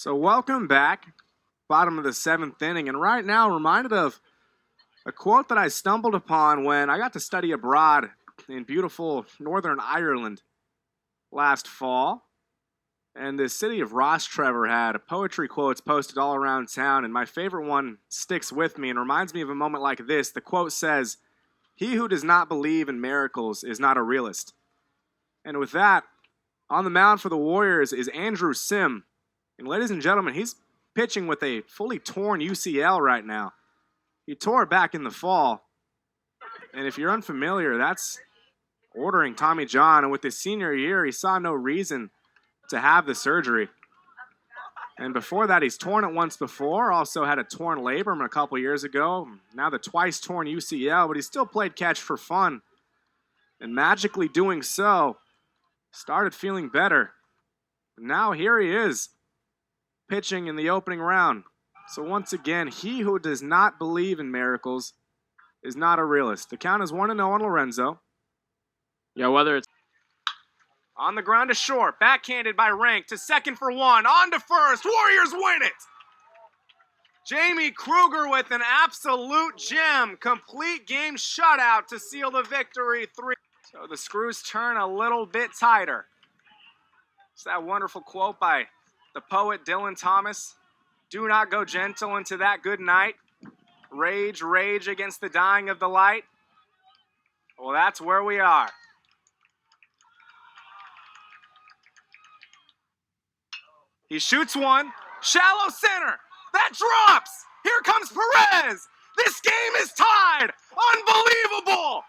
So welcome back, bottom of the seventh inning, and right now reminded of a quote that I stumbled upon when I got to study abroad in beautiful Northern Ireland last fall. And the city of Rostrevor had poetry quotes posted all around town, and my favorite one sticks with me and reminds me of a moment like this. The quote says, "He who does not believe in miracles is not a realist." And with that, on the mound for the Warriors is Andrew Sim. And ladies and gentlemen, he's pitching with a fully torn UCL right now. He tore it back in the fall. And if you're unfamiliar, that's ordering Tommy John. And with his senior year, he saw no reason to have the surgery. And before that, he's torn it once before. Also had a torn labrum a couple years ago. Now the twice torn UCL, but he still played catch for fun. And magically doing so, started feeling better. And now here he is, pitching in the opening round. So once again, he who does not believe in miracles is not a realist. The count is 1-0 on Lorenzo. Yeah, whether it's on the ground to short, backhanded by Rank to second for one, on to first, Warriors win it! Jamie Kruger with an absolute gem, complete game shutout to seal the victory 3. So the screws turn a little bit tighter. It's that wonderful quote by the poet Dylan Thomas. Do not go gentle into that good night. Rage, rage against the dying of the light. Well, that's where we are. He shoots one. Shallow center. That drops. Here comes Perez. This game is tied. Unbelievable.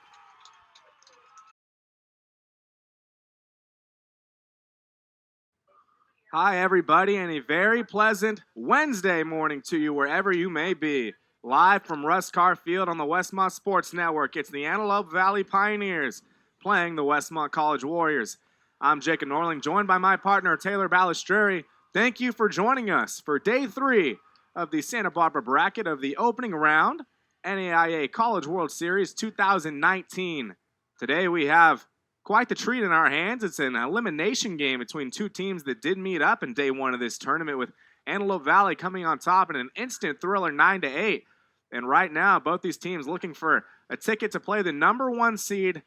Hi, everybody, and a very pleasant Wednesday morning to you wherever you may be. Live from Russ Carr Field on the Westmont Sports Network, it's the Antelope Valley Pioneers playing the Westmont College Warriors. I'm Jacob Norling, joined by my partner, Taylor Balistreri. Thank you for joining us for Day 3 of the Santa Barbara bracket of the opening round NAIA College World Series 2019. Today we have quite the treat in our hands. It's an elimination game between two teams that did meet up in Day 1 of this tournament, with Antelope Valley coming on top in an instant thriller 9-8. And right now, both these teams looking for a ticket to play the number 1 seed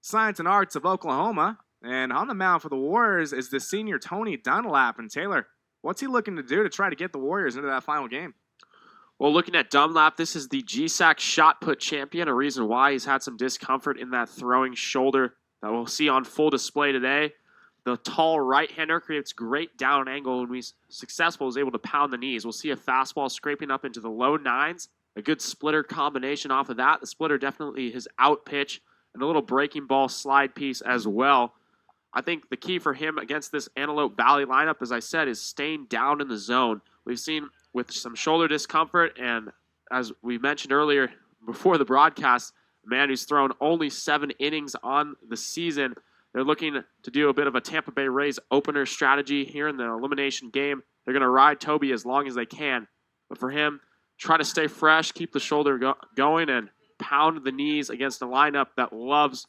Science and Arts of Oklahoma. And on the mound for the Warriors is the senior Tony Dunlap. And Taylor, what's he looking to do to try to get the Warriors into that final game? Well, looking at Dunlap, this is the GSAC shot put champion, a reason why he's had some discomfort in that throwing shoulder that we'll see on full display today. The tall right-hander creates great down angle when he's successful, is able to pound the knees. We'll see a fastball scraping up into the low 9s, a good splitter combination off of that. The splitter definitely his out pitch, and a little breaking ball slide piece as well. I think the key for him against this Antelope Valley lineup, as I said, is staying down in the zone. We've seen with some shoulder discomfort, and as we mentioned earlier before the broadcast, a man who's thrown only 7 innings on the season. They're looking to do a bit of a Tampa Bay Rays opener strategy here in the elimination game. They're going to ride Toby as long as they can. But for him, try to stay fresh, keep the shoulder going, and pound the knees against a lineup that loves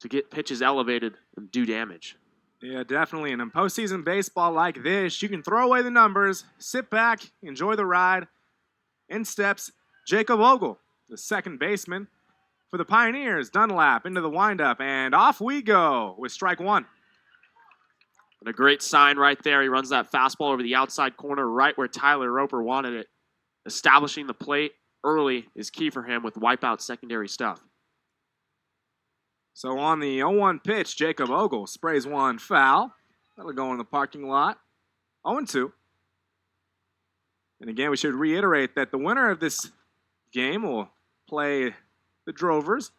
to get pitches elevated and do damage. Yeah, definitely. And in postseason baseball like this, you can throw away the numbers, sit back, enjoy the ride. In steps Jacob Ogle, the second baseman for the Pioneers. Dunlap into the windup, and off we go with strike 1. And a great sign right there. He runs that fastball over the outside corner right where Tyler Roper wanted it. Establishing the plate early is key for him with wipeout secondary stuff. So on the 0-1 pitch, Jacob Ogle sprays one foul. That'll go in the parking lot. 0-2. And again, we should reiterate that the winner of this game will play the Drovers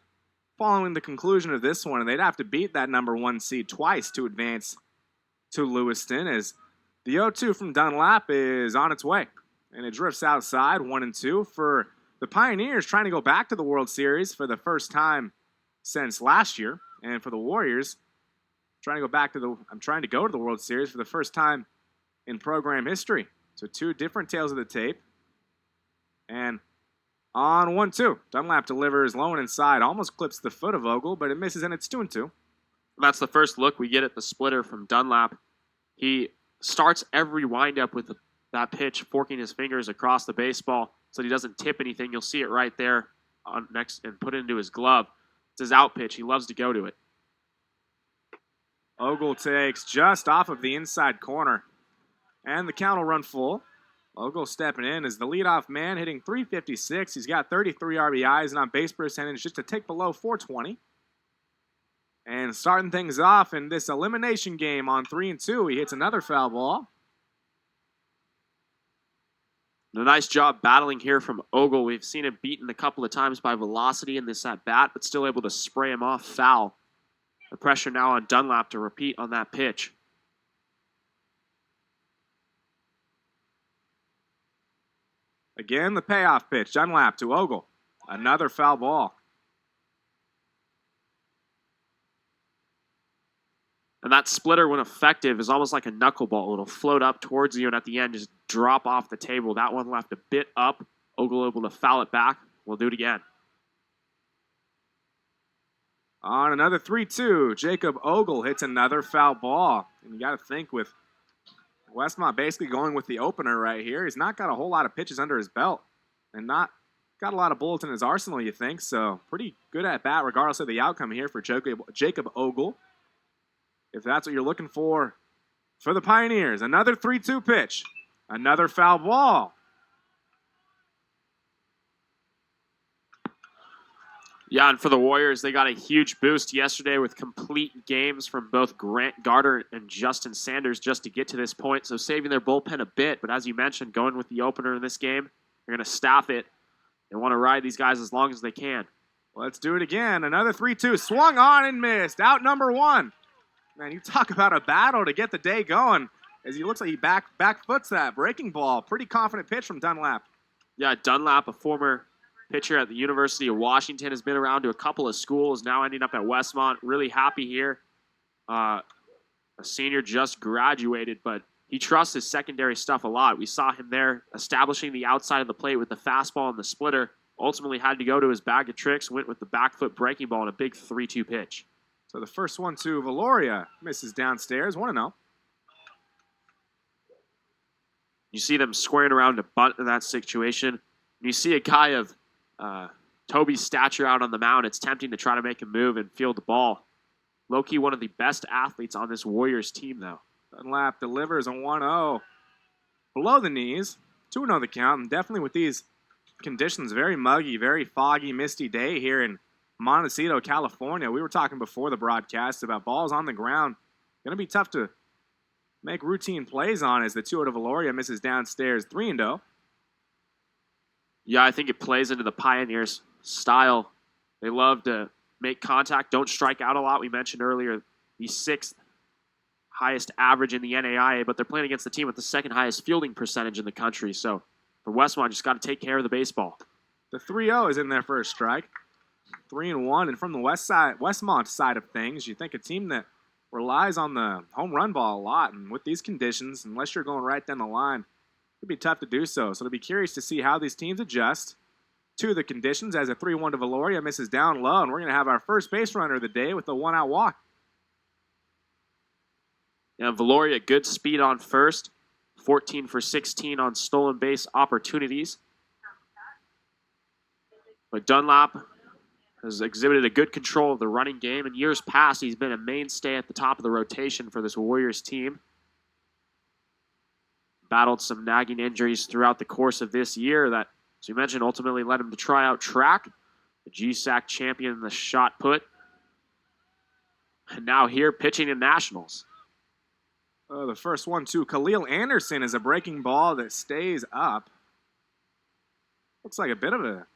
following the conclusion of this one. And they'd have to beat that number 1 seed twice to advance to Lewiston, as the 0-2 from Dunlap is on its way. And it drifts outside, 1-2 for the Pioneers, trying to go back to the World Series for the first time since last year. And for the Warriors, trying to go to the World Series for the first time in program history. So 2 different tales of the tape. And on 1-2, Dunlap delivers low and inside, almost clips the foot of Ogle, but it misses, and it's 2-2. That's the first look we get at the splitter from Dunlap. He starts every windup with that pitch, forking his fingers across the baseball so he doesn't tip anything. You'll see it right there on next and put it into his glove. It's his out pitch. He loves to go to it. Ogle takes just off of the inside corner, and the count will run full. Ogle stepping in as the leadoff man, hitting .356. He's got 33 RBIs and on base percentage just a tick below .420. And starting things off in this elimination game on 3-2, he hits another foul ball. A nice job battling here from Ogle. We've seen him beaten a couple of times by velocity in this at bat, but still able to spray him off foul. The pressure now on Dunlap to repeat on that pitch. Again, the payoff pitch. Dunlap to Ogle. Another foul ball. And that splitter, when effective, is almost like a knuckleball. It'll float up towards you and at the end just drop off the table. That one left a bit up. Ogle able to foul it back. We'll do it again. On another 3-2, Jacob Ogle hits another foul ball. And you got to think with Westmont basically going with the opener right here. He's not got a whole lot of pitches under his belt and not got a lot of bullets in his arsenal, you think. So pretty good at bat regardless of the outcome here for Jacob Ogle. If that's what you're looking for the Pioneers. Another 3-2 pitch. Another foul ball. Yeah, and for the Warriors, they got a huge boost yesterday with complete games from both Grant Gardner and Justin Sanders just to get to this point, so saving their bullpen a bit. But as you mentioned, going with the opener in this game, they're going to staff it. They want to ride these guys as long as they can. Let's do it again. Another 3-2. Swung on and missed. Out number one. Man, you talk about a battle to get the day going as he looks like he back foots that breaking ball. Pretty confident pitch from Dunlap. Yeah, Dunlap, a former pitcher at the University of Washington, has been around to a couple of schools, now ending up at Westmont. Really happy here. A senior just graduated, but he trusts his secondary stuff a lot. We saw him there establishing the outside of the plate with the fastball and the splitter. Ultimately had to go to his bag of tricks, went with the back foot breaking ball and a big 3-2 pitch. So the first one to Valoria misses downstairs, 1-0. You see them squaring around to bunt in that situation. You see a guy of Toby's stature out on the mound. It's tempting to try to make him move and field the ball. Low-key one of the best athletes on this Warriors team, though. Dunlap delivers a 1-0. Below the knees, 2-0 the count, and definitely with these conditions, very muggy, very foggy, misty day here in Montecito, California. We were talking before the broadcast about balls on the ground. Going to be tough to make routine plays on as the 2-0 to Valoria misses downstairs, 3-0. Yeah, I think it plays into the Pioneers' style. They love to make contact, don't strike out a lot. We mentioned earlier the 6th highest average in the NAIA, but they're playing against the team with the 2nd highest fielding percentage in the country. So for Westmont, just got to take care of the baseball. The 3-0 is in there for a strike. 3-1, and from the Westmont side of things, you think a team that relies on the home run ball a lot, and with these conditions, unless you're going right down the line, it'd be tough to do so. So it'll be curious to see how these teams adjust to the conditions as a 3-1 to Valoria misses down low, and we're going to have our first base runner of the day with a 1-out walk. Yeah, Valoria, good speed on first, 14 for 16 on stolen base opportunities. But Dunlap has exhibited a good control of the running game. In years past, he's been a mainstay at the top of the rotation for this Warriors team. Battled some nagging injuries throughout the course of this year that, as you mentioned, ultimately led him to try out track. The GSAC champion in the shot put. And now here pitching in Nationals. The first one to Khalil Anderson is a breaking ball that stays up. Looks like a bit of a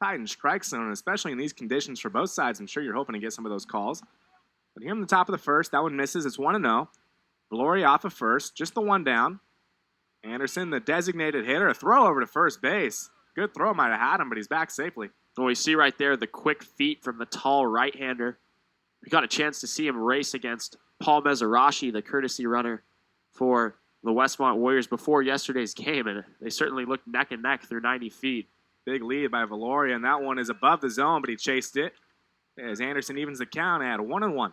tight and strike zone, especially in these conditions for both sides. I'm sure you're hoping to get some of those calls. But here in the top of the first, that one misses. It's 1-0. Valoria off of first, just the one down. Anderson, the designated hitter, a throw over to first base. Good throw, might have had him, but he's back safely. Well, we see right there the quick feet from the tall right-hander. We got a chance to see him race against Paul Mezerashi, the courtesy runner for the Westmont Warriors before yesterday's game, and they certainly looked neck and neck through 90 feet. Big lead by Valoria, and that one is above the zone, but he chased it as Anderson evens the count at 1-1.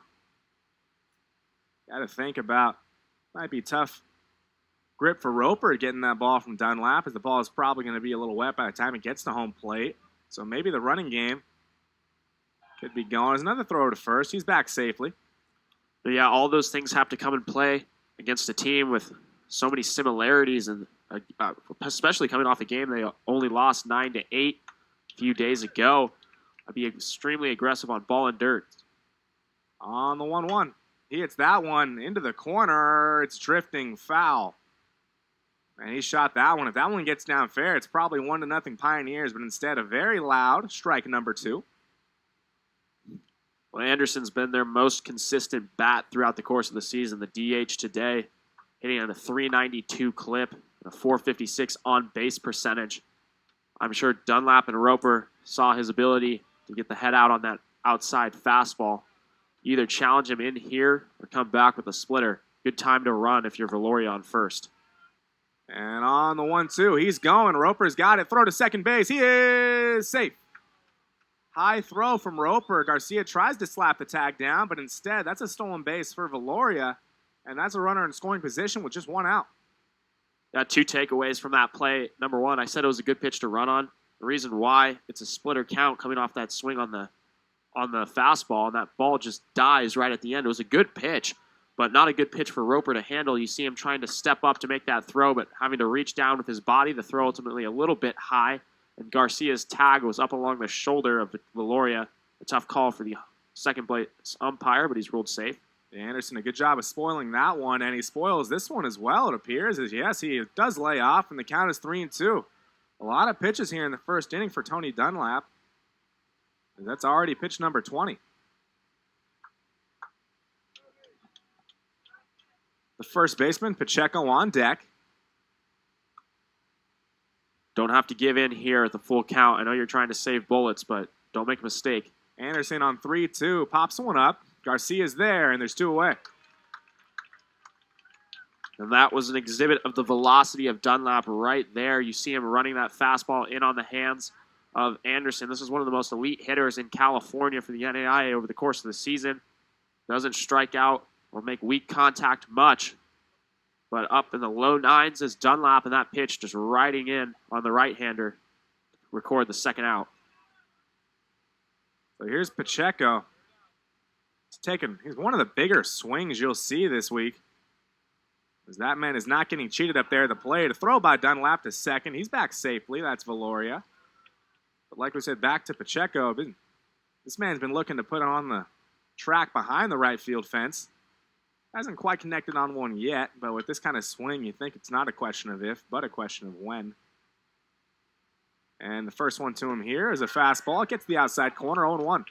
Got to think about Might be tough grip for Roper getting that ball from Dunlap, as the ball is probably going to be a little wet by the time it gets to home plate. So maybe the running game could be going. There's another throw to first. He's back safely. But yeah, all those things have to come in play against a team with so many similarities, and especially coming off a game they only lost 9-8 a few days ago. I'd be extremely aggressive on ball and dirt. On the 1-1. He hits that one into the corner. It's drifting foul. And he shot that one. If that one gets down fair, it's probably 1-0 Pioneers, but instead a very loud strike number 2. Well, Anderson's been their most consistent bat throughout the course of the season. The DH today hitting at a .392 clip and a .456 on-base percentage. I'm sure Dunlap and Roper saw his ability to get the head out on that outside fastball. Either challenge him in here or come back with a splitter. Good time to run if you're Valoria on first. And on the 1-2, he's going. Roper's got it. Throw to second base. He is safe. High throw from Roper. Garcia tries to slap the tag down, but instead, that's a stolen base for Valoria. And that's a runner in scoring position with just 1 out. Got 2 takeaways from that play. Number 1, I said it was a good pitch to run on. The reason why, it's a splitter count coming off that swing on the fastball, and that ball just dies right at the end. It was a good pitch, but not a good pitch for Roper to handle. You see him trying to step up to make that throw, but having to reach down with his body. The throw ultimately a little bit high, and Garcia's tag was up along the shoulder of Valoria. A tough call for the second base umpire, but he's ruled safe. Anderson, a good job of spoiling that one, and he spoils this one as well, it appears. As yes, he does lay off, and the count is 3-2. A lot of pitches here in the first inning for Tony Dunlap. That's already pitch number 20. The first baseman, Pacheco, on deck. Don't have to give in here at the full count. I know you're trying to save bullets, but don't make a mistake. Anderson on 3-2, pops one up. Garcia's there, and there's 2 away. And that was an exhibit of the velocity of Dunlap right there. You see him running that fastball in on the hands of Anderson. This is one of the most elite hitters in California for the NAIA over the course of the season. Doesn't strike out or make weak contact much, but up in the low 9s is Dunlap, and that pitch just riding in on the right-hander to record the second out. So here's Pacheco. He's one of the bigger swings you'll see this week, as that man is not getting cheated up there at the plate. A throw by Dunlap to second. He's back safely. That's Valoria. But like we said, back to Pacheco. This man's been looking to put on the track behind the right field fence. Hasn't quite connected on one yet, but with this kind of swing, you think it's not a question of if, but a question of when. And the first one to him here is a fastball. It gets the outside corner, 0-1.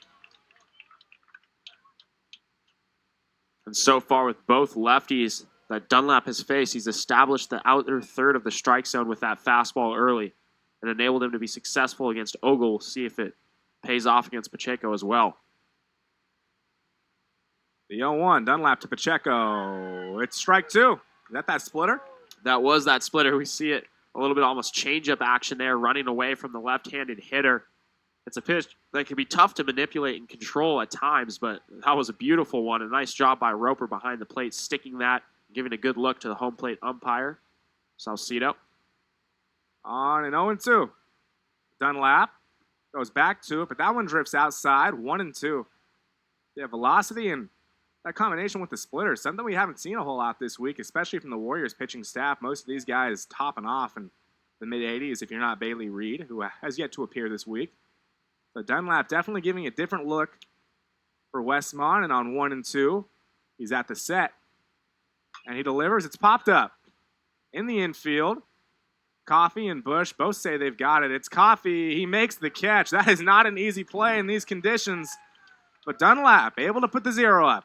And so far with both lefties that Dunlap has faced, he's established the outer third of the strike zone with that fastball early and enabled him to be successful against Ogle. We'll see if it pays off against Pacheco as well. The 0-1, Dunlap to Pacheco. It's strike 2. Is that splitter? That was that splitter. We see it a little bit almost change-up action there, running away from the left-handed hitter. It's a pitch that can be tough to manipulate and control at times, but that was a beautiful one. A nice job by Roper behind the plate, sticking that, giving a good look to the home plate umpire, Salcido. On an 0-2. Dunlap goes back to it, but that one drifts outside, 1-2. They have velocity and that combination with the splitter, something we haven't seen a whole lot this week, especially from the Warriors pitching staff. Most of these guys topping off in the mid-80s if you're not Bailey Reed, who has yet to appear this week. So Dunlap definitely giving a different look for Westmont, and on 1-2, he's at the set. And he delivers. It's popped up in the infield. Coffey and Bush both say they've got it. It's Coffey. He makes the catch. That is not an easy play in these conditions. But Dunlap able to put the 0 up.